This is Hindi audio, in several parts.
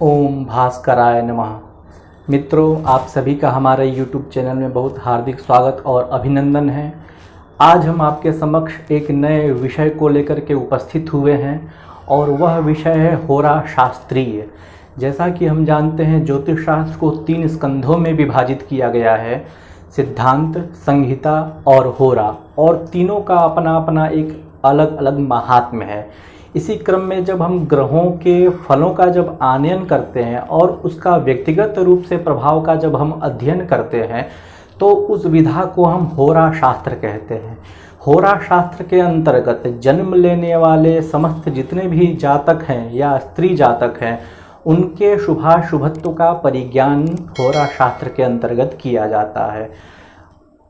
ओम भास्कराय नमः। मित्रों, आप सभी का हमारे YouTube चैनल में बहुत हार्दिक स्वागत और अभिनंदन है। आज हम आपके समक्ष एक नए विषय को लेकर के उपस्थित हुए हैं और वह विषय है होरा शास्त्रीय। जैसा कि हम जानते हैं, ज्योतिष शास्त्र को 3 स्कंधों में विभाजित किया गया है, सिद्धांत, संहिता और होरा, और तीनों का अपना अपना एक अलग अलग महात्म्य है। इसी क्रम में जब हम ग्रहों के फलों का जब आनयन करते हैं और उसका व्यक्तिगत रूप से प्रभाव का जब हम अध्ययन करते हैं तो उस विधा को हम होरा शास्त्र कहते हैं। होरा शास्त्र के अंतर्गत जन्म लेने वाले समस्त जितने भी जातक हैं या स्त्री जातक हैं, उनके शुभाशुभत्व का परिज्ञान होरा शास्त्र के अंतर्गत किया जाता है।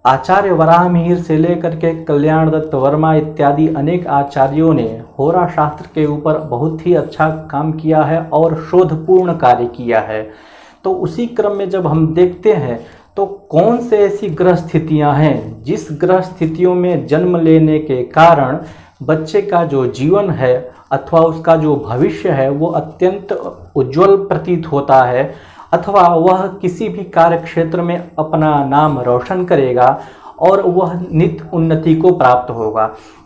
आचार्य वराह मिहिर से लेकर के कल्याण दत्त वर्मा इत्यादि अनेक आचार्यों ने होरा शास्त्र के ऊपर बहुत ही अच्छा काम किया है और शोधपूर्ण कार्य किया है। तो उसी क्रम में जब हम देखते हैं तो कौन से ऐसी ग्रह स्थितियां हैं जिस ग्रह स्थितियों में जन्म लेने के कारण बच्चे का जो जीवन है अथवा उसका जो भविष्य है वो अत्यंत उज्जवल प्रतीत होता है, अथवा वह किसी भी कार्य क्षेत्र में अपना नाम रोशन करेगा और वह नित्य उन्नति को प्राप्त होगा।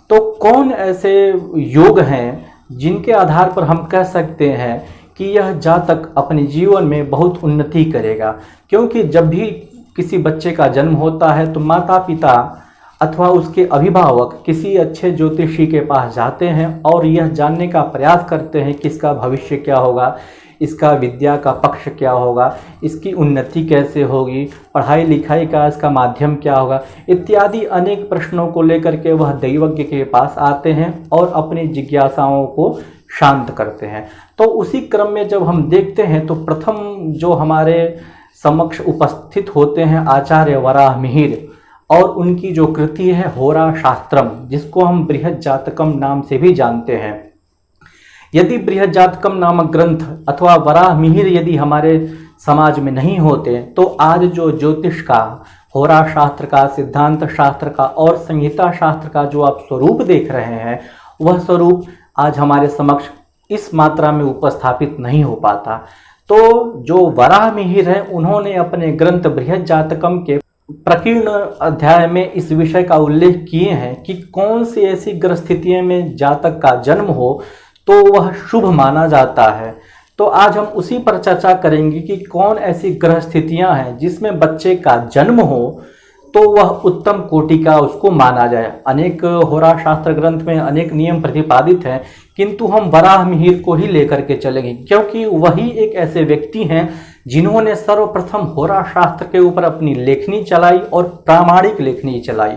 तो कौन ऐसे योग हैं जिनके आधार पर हम कह सकते हैं कि यह जातक अपने जीवन में बहुत उन्नति करेगा? क्योंकि जब भी किसी बच्चे का जन्म होता है तो माता पिता अथवा उसके अभिभावक किसी अच्छे ज्योतिषी के पास जाते हैं और यह जानने का प्रयास करते हैं कि इसका भविष्य क्या होगा, इसका विद्या का पक्ष क्या होगा, इसकी उन्नति कैसे होगी, पढ़ाई लिखाई का इसका माध्यम क्या होगा, इत्यादि अनेक प्रश्नों को लेकर के वह दैवज्ञ के पास आते हैं और अपनी जिज्ञासाओं को शांत करते हैं। तो उसी क्रम में जब हम देखते हैं तो प्रथम जो हमारे समक्ष उपस्थित होते हैं आचार्य वराह मिहिर, और उनकी जो कृति है होरा शास्त्रम, जिसको हम बृहद जातकम नाम से भी जानते हैं। यदि बृहद जातकम नामक ग्रंथ अथवा वराह मिहिर यदि हमारे समाज में नहीं होते तो आज जो ज्योतिष का, होरा शास्त्र का, सिद्धांत शास्त्र का और संहिता शास्त्र का जो आप स्वरूप देख रहे हैं, वह स्वरूप आज हमारे समक्ष इस मात्रा में उपस्थापित नहीं हो पाता। तो जो वराह मिहिर है, उन्होंने अपने ग्रंथ बृहद जातकम के प्रकीर्ण अध्याय में इस विषय का उल्लेख किए हैं कि कौन सी ऐसी ग्रह स्थितियों में जातक का जन्म हो तो वह शुभ माना जाता है। तो आज हम उसी पर चर्चा करेंगे कि कौन ऐसी ग्रह स्थितियां हैं जिसमें बच्चे का जन्म हो तो वह उत्तम कोटि का उसको माना जाए। अनेक होरा शास्त्र ग्रंथ में अनेक नियम प्रतिपादित हैं, किंतु हम वराह मिहिर को ही लेकर के चलेंगे क्योंकि वही एक ऐसे व्यक्ति हैं जिन्होंने सर्वप्रथम होरा शास्त्र के ऊपर अपनी लेखनी चलाई और प्रामाणिक लेखनी चलाई।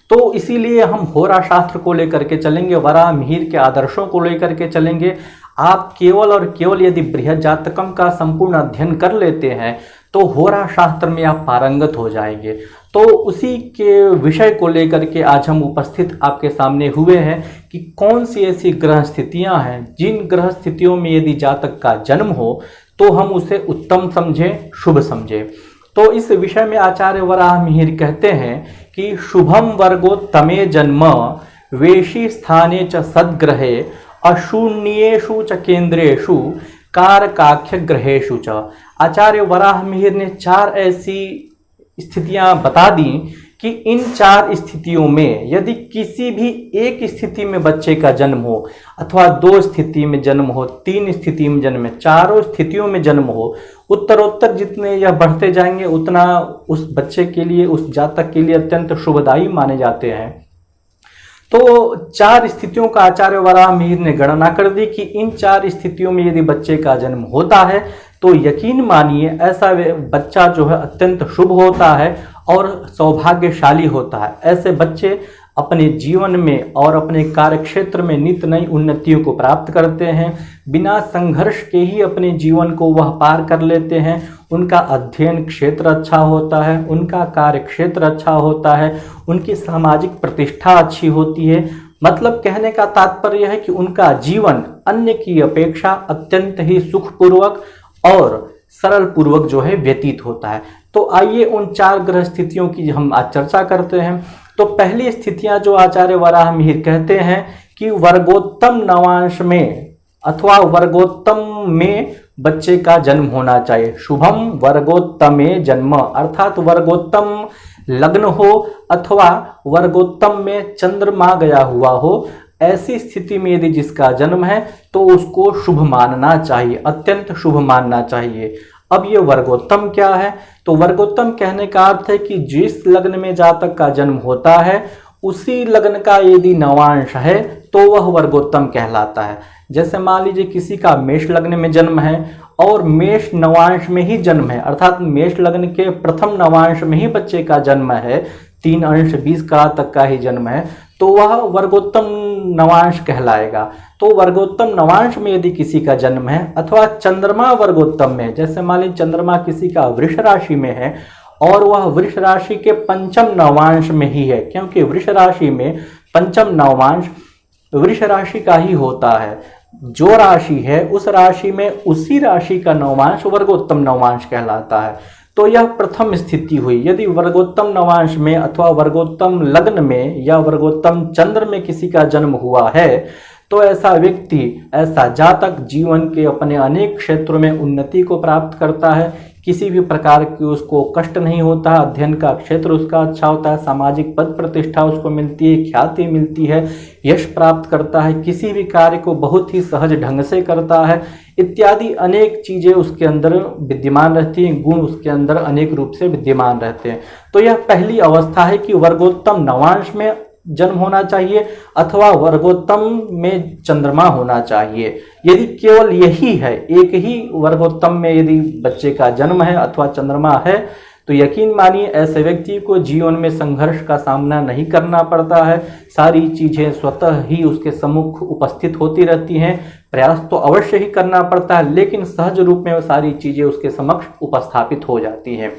तो इसीलिए हम होरा शास्त्र को लेकर के चलेंगे, वराह मिहिर के आदर्शों को लेकर के चलेंगे। आप केवल और केवल यदि बृहद जातकम का संपूर्ण अध्ययन कर लेते हैं तो होरा शास्त्र में आप पारंगत हो जाएंगे। तो उसी के विषय को लेकर के आज हम उपस्थित आपके सामने हुए हैं कि कौन सी ऐसी ग्रह स्थितियां हैं जिन ग्रह स्थितियों में यदि जातक का जन्म हो तो हम उसे उत्तम समझें, शुभ समझें। तो इस विषय में आचार्य वराह मिहिर कहते हैं कि शुभम वर्गोत्तमे जन्म वेशी स्थाने च सद्ग्रहे अशून्येषु च केंद्रेषु कारकाख्य ग्रहेषु च। आचार्य वराह मिहिर ने 4 ऐसी स्थितियां बता दी कि इन 4 स्थितियों में यदि किसी भी एक स्थिति में बच्चे का जन्म हो अथवा 2 स्थिति में जन्म हो, 3 स्थिति में जन्म है, चारों स्थितियों में जन्म हो, उत्तरोत्तर जितने यह बढ़ते जाएंगे उतना उस बच्चे के लिए, उस जातक के लिए अत्यंत शुभदायी माने जाते हैं। तो 4 स्थितियों का आचार्य वराह मिहिर ने गणना कर दी कि इन 4 स्थितियों में यदि बच्चे का जन्म होता है तो यकीन मानिए ऐसा बच्चा जो है अत्यंत शुभ होता है और सौभाग्यशाली होता है। ऐसे बच्चे अपने जीवन में और अपने कार्यक्षेत्र में नित्य नई उन्नतियों को प्राप्त करते हैं, बिना संघर्ष के ही अपने जीवन को वह पार कर लेते हैं। उनका अध्ययन क्षेत्र अच्छा होता है, उनका कार्य क्षेत्र अच्छा होता है, उनकी सामाजिक प्रतिष्ठा अच्छी होती है। मतलब कहने का तात्पर्य है कि उनका जीवन अन्य की अपेक्षा अत्यंत ही सुखपूर्वक और सरल पूर्वक जो है व्यतीत होता है। तो आइए उन 4 ग्रह स्थितियों की हम आज चर्चा करते हैं। तो पहली स्थितियां जो आचार्य वराह मिहिर कहते हैं कि वर्गोत्तम नवांश में अथवा वर्गोत्तम में बच्चे का जन्म होना चाहिए। शुभम वर्गोत्तमे जन्म, अर्थात वर्गोत्तम लग्न हो अथवा वर्गोत्तम में चंद्रमा गया हुआ हो, ऐसी स्थिति में यदि जिसका जन्म है तो उसको शुभ मानना चाहिए, अत्यंत शुभ मानना चाहिए। अब ये वर्गोत्तम क्या है? तो वर्गोत्तम कहने का अर्थ है कि जिस लग्न में जातक का जन्म होता है उसी लग्न का यदि नवांश है तो वह वर्गोत्तम कहलाता है। जैसे मान लीजिए किसी का मेष लग्न में जन्म है और मेष नवांश में ही जन्म है, अर्थात मेष लग्न के प्रथम नवांश में ही बच्चे का जन्म है, 3 अंश 20 कला तक का ही जन्म है, तो वह वर्गोत्तम नवांश कहलाएगा। तो वर्गोत्तम नवांश में यदि किसी का जन्म है अथवा चंद्रमा वर्गोत्तम में, जैसे मान लीजिए चंद्रमा किसी का वृष राशि में है और वह वृष राशि के पंचम नवांश में ही है, क्योंकि वृष राशि में पंचम नवांश वृष राशि का ही होता है। जो राशि है उस राशि में उसी राशि का नवांश वर्गोत्तम नवांश कहलाता है। तो यह प्रथम स्थिति हुई। यदि वर्गोत्तम नवांश में अथवा वर्गोत्तम लग्न में या वर्गोत्तम चंद्र में किसी का जन्म हुआ है तो ऐसा व्यक्ति, ऐसा जातक जीवन के अपने अनेक क्षेत्रों में उन्नति को प्राप्त करता है, किसी भी प्रकार की उसको कष्ट नहीं होता, अध्ययन का क्षेत्र उसका अच्छा होता है, सामाजिक पद प्रतिष्ठा उसको मिलती है, ख्याति मिलती है, यश प्राप्त करता है, किसी भी कार्य को बहुत ही सहज ढंग से करता है, इत्यादि अनेक चीजें उसके अंदर विद्यमान रहती हैं, गुण उसके अंदर अनेक रूप से विद्यमान रहते हैं। तो यह पहली अवस्था है कि वर्गोत्तम नवांश में जन्म होना चाहिए अथवा वर्गोत्तम में चंद्रमा होना चाहिए। यदि केवल यही है, एक ही वर्गोत्तम में यदि बच्चे का जन्म है अथवा चंद्रमा है, तो यकीन मानिए ऐसे व्यक्ति को जीवन में संघर्ष का सामना नहीं करना पड़ता है। सारी चीजें स्वतः ही उसके सम्मुख उपस्थित होती रहती हैं। प्रयास तो अवश्य ही करना पड़ता है, लेकिन सहज रूप में वो सारी चीजें उसके समक्ष उपस्थापित हो जाती हैं।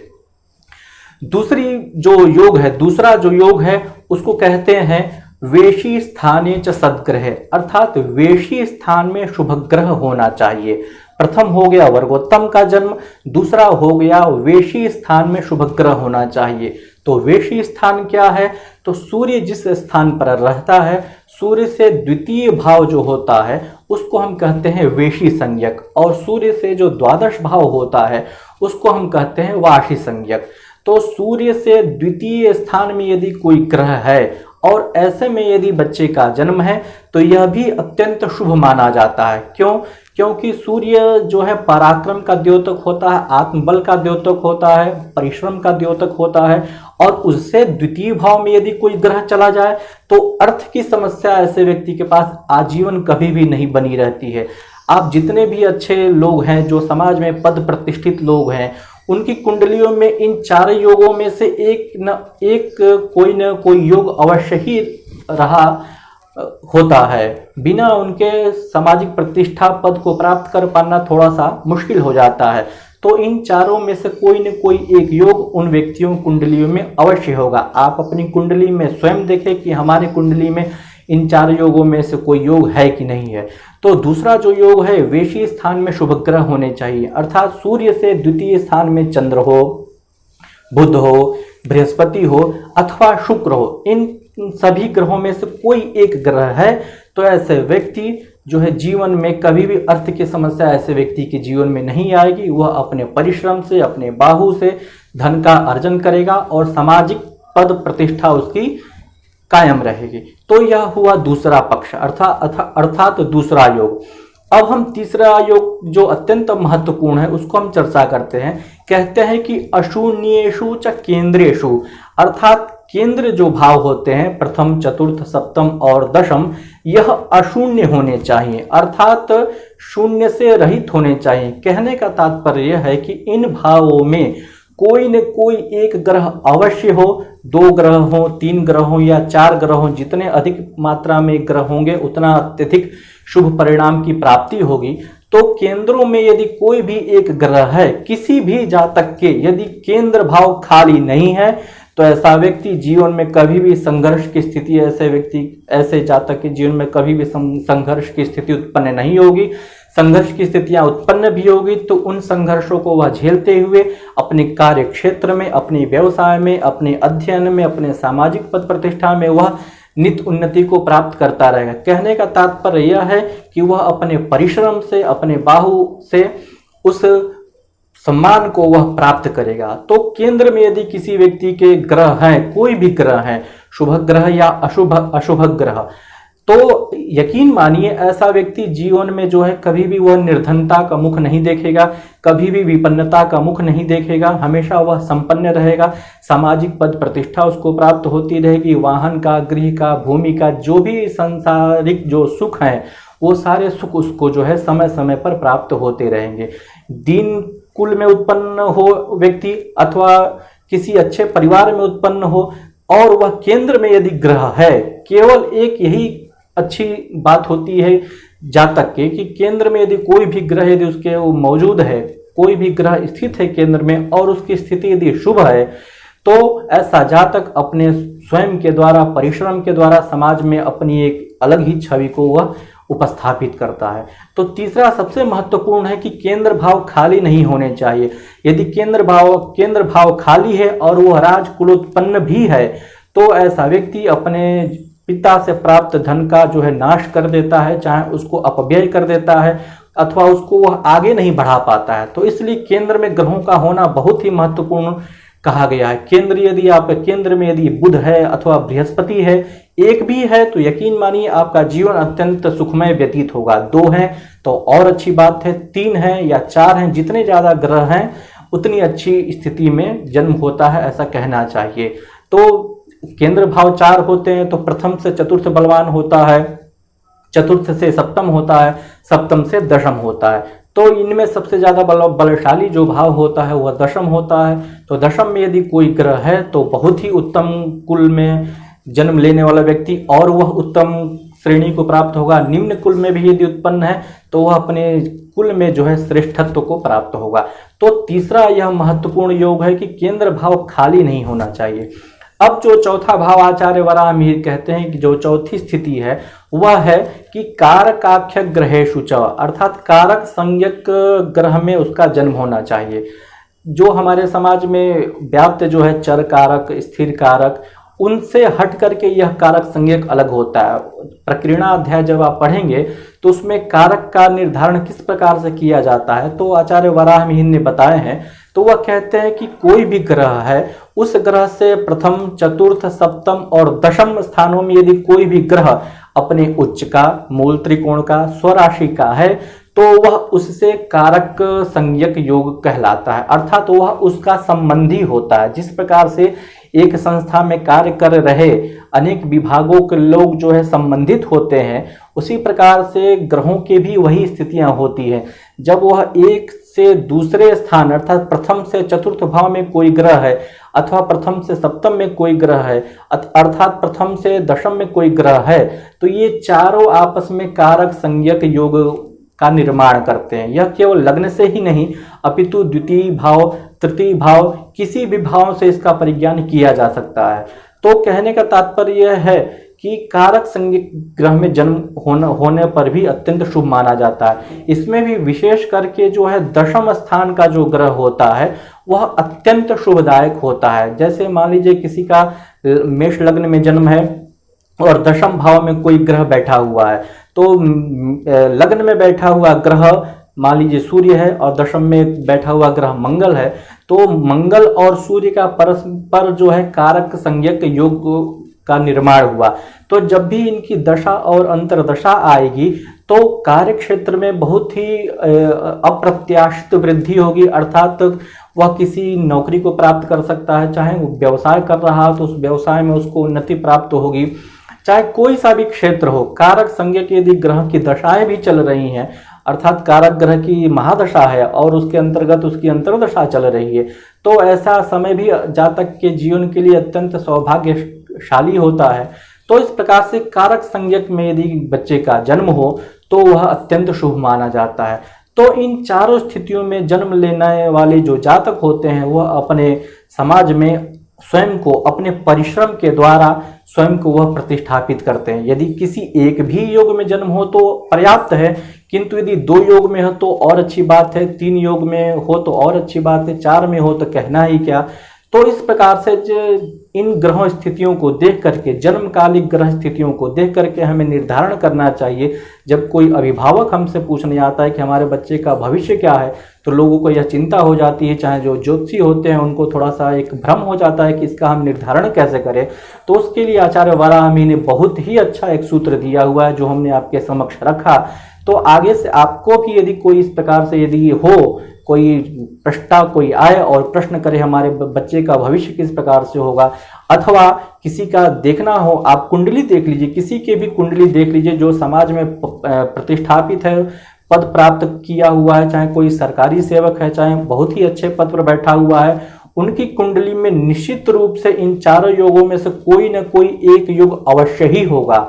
दूसरा जो योग है उसको कहते हैं वेशी स्थाने च सद्ग्रह, अर्थात वेशी स्थान में शुभ ग्रह होना चाहिए। प्रथम हो गया वर्गोत्तम का जन्म, दूसरा हो गया वेशी स्थान में शुभ ग्रह होना चाहिए। तो वेशी स्थान क्या है? तो सूर्य जिस स्थान पर रहता है, सूर्य से द्वितीय भाव जो होता है उसको हम कहते हैं वेशी संज्ञक, और सूर्य से जो द्वादश भाव होता है उसको हम कहते हैं वाशी संज्ञक। तो सूर्य से द्वितीय स्थान में यदि कोई ग्रह है और ऐसे में यदि बच्चे का जन्म है तो यह भी अत्यंत शुभ माना जाता है। क्यों? क्योंकि सूर्य जो है पराक्रम का द्योतक होता है, आत्मबल का द्योतक होता है, परिश्रम का द्योतक होता है, और उससे द्वितीय भाव में यदि कोई ग्रह चला जाए तो अर्थ की समस्या ऐसे व्यक्ति के पास आजीवन कभी भी नहीं बनी रहती है। आप जितने भी अच्छे लोग हैं, जो समाज में पद प्रतिष्ठित लोग हैं, उनकी कुंडलियों में इन 4 योगों में से एक कोई न कोई योग अवश्य ही रहा होता है। बिना उनके सामाजिक प्रतिष्ठा पद को प्राप्त कर पाना थोड़ा सा मुश्किल हो जाता है। तो इन 4 में से कोई न कोई एक योग उन व्यक्तियों कुंडलियों में अवश्य होगा। आप अपनी कुंडली में स्वयं देखें कि हमारे कुंडली में इन 4 योगों में से कोई योग है कि नहीं है। तो दूसरा जो योग है, वेशी स्थान में शुभ ग्रह होने चाहिए, अर्थात सूर्य से द्वितीय स्थान में चंद्र हो, बुध हो, बृहस्पति हो अथवा शुक्र हो। इन सभी ग्रहों में से कोई एक ग्रह है तो ऐसे व्यक्ति जो है जीवन में कभी भी अर्थ की समस्या ऐसे व्यक्ति के जीवन में नहीं आएगी। वह अपने परिश्रम से, अपने बाहु से धन का अर्जन करेगा और सामाजिक पद प्रतिष्ठा उसकी कायम रहेगी। तो यह हुआ दूसरा पक्ष, अर्थात दूसरा योग। अब हम तीसरा योग जो अत्यंत महत्वपूर्ण है उसको हम चर्चा करते हैं। कहते हैं कि अशून्येषु च केंद्रेषु, अर्थात केंद्र जो भाव होते हैं प्रथम, चतुर्थ, सप्तम और दशम, यह अशून्य होने चाहिए, अर्थात शून्य से रहित होने चाहिए। कहने का तात्पर्य यह है कि इन भावों में कोई न कोई एक ग्रह अवश्य हो, 2 ग्रह हो, 3 ग्रह हो या 4 ग्रह हो। जितने अधिक मात्रा में ग्रह होंगे उतना अत्यधिक शुभ परिणाम की प्राप्ति होगी। तो केंद्रों में यदि कोई भी एक ग्रह है, किसी भी जातक के यदि केंद्र भाव खाली नहीं है तो ऐसा व्यक्ति जीवन में कभी भी संघर्ष की स्थिति, ऐसे जातक के जीवन में कभी भी संघर्ष की स्थिति उत्पन्न नहीं होगी। संघर्ष की स्थितियां उत्पन्न भी होगी तो उन संघर्षों को वह झेलते हुए अपने कार्य क्षेत्र में, अपने व्यवसाय में, अपने अध्ययन में, अपने सामाजिक पद प्रतिष्ठा में वह नित्य उन्नति को प्राप्त करता रहेगा। कहने का तात्पर्य यह है कि वह अपने परिश्रम से, अपने बाहु से उस सम्मान को वह प्राप्त करेगा। तो केंद्र में यदि किसी व्यक्ति के ग्रह हैं, कोई भी ग्रह हैं, शुभ ग्रह या अशुभ अशुभ ग्रह, तो यकीन मानिए ऐसा व्यक्ति जीवन में जो है कभी भी वह निर्धनता का मुख नहीं देखेगा, कभी भी विपन्नता का मुख नहीं देखेगा, हमेशा वह संपन्न रहेगा, सामाजिक पद प्रतिष्ठा उसको प्राप्त होती रहेगी, वाहन का, गृह का, भूमि का, जो भी सांसारिक जो सुख हैं वो सारे सुख उसको जो है समय समय पर प्राप्त होते रहेंगे। दीन कुल में उत्पन्न हो व्यक्ति अथवा किसी अच्छे परिवार में उत्पन्न हो और वह केंद्र में यदि ग्रह है, केवल एक यही अच्छी बात होती है जातक के कि केंद्र में यदि कोई भी ग्रह यदि उसके वो मौजूद है, कोई भी ग्रह स्थित है केंद्र में और उसकी स्थिति यदि शुभ है, तो ऐसा जातक अपने स्वयं के द्वारा, परिश्रम के द्वारा समाज में अपनी एक अलग ही छवि को वह उपस्थापित करता है। तो तीसरा सबसे महत्वपूर्ण है कि केंद्र भाव खाली नहीं होने चाहिए। यदि केंद्र भाव खाली है और वह राजकुलोत्पन्न भी है, तो ऐसा व्यक्ति अपने पिता से प्राप्त धन का जो है नाश कर देता है, चाहे उसको अपव्यय कर देता है अथवा उसको वह आगे नहीं बढ़ा पाता है। तो इसलिए केंद्र में ग्रहों का होना बहुत ही महत्वपूर्ण कहा गया है। केंद्र यदि आप केंद्र में यदि बुध है अथवा बृहस्पति है, एक भी है, तो यकीन मानिए आपका जीवन अत्यंत सुखमय व्यतीत होगा। 2 हैं तो और अच्छी बात है, 3 हैं या 4 हैं, जितने ज्यादा ग्रह हैं उतनी अच्छी स्थिति में जन्म होता है, ऐसा कहना चाहिए। तो केंद्र भाव 4 होते हैं तो प्रथम से चतुर्थ बलवान होता है, चतुर्थ से सप्तम होता है, सप्तम से दशम होता है। तो इनमें सबसे ज्यादा बलशाली जो भाव होता है वह दशम होता है। तो दशम में यदि कोई ग्रह है तो बहुत ही उत्तम कुल में जन्म लेने वाला व्यक्ति और वह उत्तम श्रेणी को प्राप्त होगा। निम्न कुल में भी यदि उत्पन्न है तो वह अपने कुल में जो है श्रेष्ठत्व को प्राप्त होगा। तो तीसरा यह महत्वपूर्ण योग है कि केंद्र भाव खाली नहीं होना चाहिए। अब जो चौथा भाव आचार्य वराह मिहिर कहते हैं कि जो चौथी स्थिति है वह है कि कारकाख्य ग्रहेषु च, अर्थात कारक संज्ञक ग्रह में उसका जन्म होना चाहिए। जो हमारे समाज में व्याप्त जो है चर कारक, स्थिर कारक, उनसे हट करके यह कारक संज्ञक अलग होता है। प्रकीर्णा अध्याय जब आप पढ़ेंगे तो उसमें कारक का निर्धारण किस प्रकार से किया जाता है तो आचार्य वराह मिहिर ने बताए हैं। तो वह कहते हैं कि कोई भी ग्रह है उस ग्रह से प्रथम, चतुर्थ, सप्तम और दशम स्थानों में यदि कोई भी ग्रह अपने उच्च का, मूल त्रिकोण का, स्वराशि का है तो वह उससे कारक संज्ञक योग कहलाता है, अर्थात वह उसका संबंधी होता है। जिस प्रकार से एक संस्था में कार्य कर रहे अनेक विभागों के लोग जो है संबंधित होते हैं, उसी प्रकार से ग्रहों के भी वही स्थितियां होती हैं। जब वह एक से दूसरे स्थान अर्थात प्रथम से चतुर्थ भाव में कोई ग्रह है अथवा प्रथम से सप्तम में कोई ग्रह है अर्थात प्रथम से दशम में कोई ग्रह है, तो ये चारों आपस में कारक संज्ञक योग का निर्माण करते हैं। यह केवल लग्न से ही नहीं अपितु द्वितीय भाव, तृतीय भाव, किसी भी भाव से इसका परिज्ञान किया जा सकता है। तो कहने का तात्पर्य यह है कि कारक संज्ञक ग्रह में जन्म होने पर भी अत्यंत शुभ माना जाता है। इसमें भी विशेष करके जो है दशम स्थान का जो ग्रह होता है वह अत्यंत शुभदायक होता है। जैसे मान लीजिए किसी का मेष लग्न में जन्म है और दशम भाव में कोई ग्रह बैठा हुआ है, तो लग्न में बैठा हुआ ग्रह मान लीजिए सूर्य है और दशम में बैठा हुआ ग्रह मंगल है, तो मंगल और सूर्य का परस्पर जो है कारक संज्ञक योग का निर्माण हुआ। तो जब भी इनकी दशा और अंतरदशा आएगी तो कार्य क्षेत्र में बहुत ही अप्रत्याशित वृद्धि होगी, अर्थात वह किसी नौकरी को प्राप्त कर सकता है, चाहे वो व्यवसाय कर रहा हो तो उस व्यवसाय में उसको उन्नति प्राप्त होगी, चाहे कोई सा भी क्षेत्र हो। कारक संज्ञक यदि ग्रह की दशाएं भी चल रही हैं अर्थात कारक ग्रह की महादशा है और उसके अंतर्गत उसकी अंतर्दशा चल रही है, तो ऐसा समय भी जातक के जीवन के लिए अत्यंत सौभाग्यशाली होता है। तो इस प्रकार से कारक संज्ञक में यदि बच्चे का जन्म हो तो वह अत्यंत शुभ माना जाता है। तो इन चारों स्थितियों में जन्म लेने वाले जो जातक होते हैं वह अपने समाज में स्वयं को अपने परिश्रम के द्वारा स्वयं को वह प्रतिष्ठापित करते हैं। यदि किसी एक भी योग में जन्म हो तो पर्याप्त है, किंतु यदि 2 योग में हो तो और अच्छी बात है, 3 योग में हो तो और अच्छी बात है, 4 में हो तो कहना ही क्या। तो इस प्रकार से इन ग्रह स्थितियों को देख करके, जन्मकालिक ग्रह स्थितियों को देख करके हमें निर्धारण करना चाहिए। जब कोई अभिभावक हमसे पूछने आता है कि हमारे बच्चे का भविष्य क्या है, तो लोगों को यह चिंता हो जाती है, चाहे जो ज्योतिषी होते हैं उनको थोड़ा सा एक भ्रम हो जाता है कि इसका हम निर्धारण कैसे करें। तो उसके लिए आचार्य वराहमिहिर ने बहुत ही अच्छा एक सूत्र दिया हुआ है जो हमने आपके समक्ष रखा। तो आगे से आपको कि यदि कोई इस प्रकार से यदि हो, कोई प्रश्न कोई आए और प्रश्न करे हमारे बच्चे का भविष्य किस प्रकार से होगा, अथवा किसी का देखना हो, आप कुंडली देख लीजिए, किसी के भी कुंडली देख लीजिए जो समाज में प्रतिष्ठापित है, पद प्राप्त किया हुआ है, चाहे कोई सरकारी सेवक है, चाहे बहुत ही अच्छे पद पर बैठा हुआ है, उनकी कुंडली में निश्चित रूप से इन चारों योगों में से कोई न कोई एक योग अवश्य ही होगा।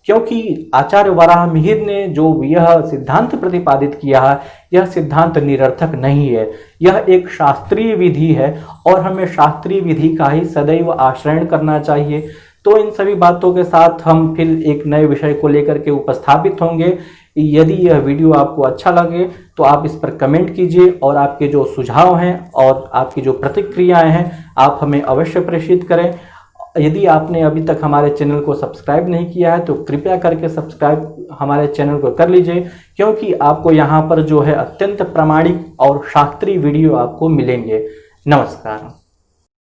क्योंकि आचार्य वराहमिहिर ने जो यह सिद्धांत प्रतिपादित किया है, यह सिद्धांत निरर्थक नहीं है, यह एक शास्त्रीय विधि है और हमें शास्त्रीय विधि का ही सदैव आश्रय करना चाहिए। तो इन सभी बातों के साथ हम फिर एक नए विषय को लेकर के उपस्थापित होंगे। यदि यह वीडियो आपको अच्छा लगे तो आप इस पर कमेंट कीजिए और आपके जो सुझाव हैं और आपकी जो प्रतिक्रियाएं हैं आप हमें अवश्य प्रेषित करें। यदि आपने अभी तक हमारे चैनल को सब्सक्राइब नहीं किया है तो कृपया करके सब्सक्राइब हमारे चैनल को कर लीजिए, क्योंकि आपको यहाँ पर जो है अत्यंत प्रामाणिक और शास्त्रीय वीडियो आपको मिलेंगे। नमस्कार।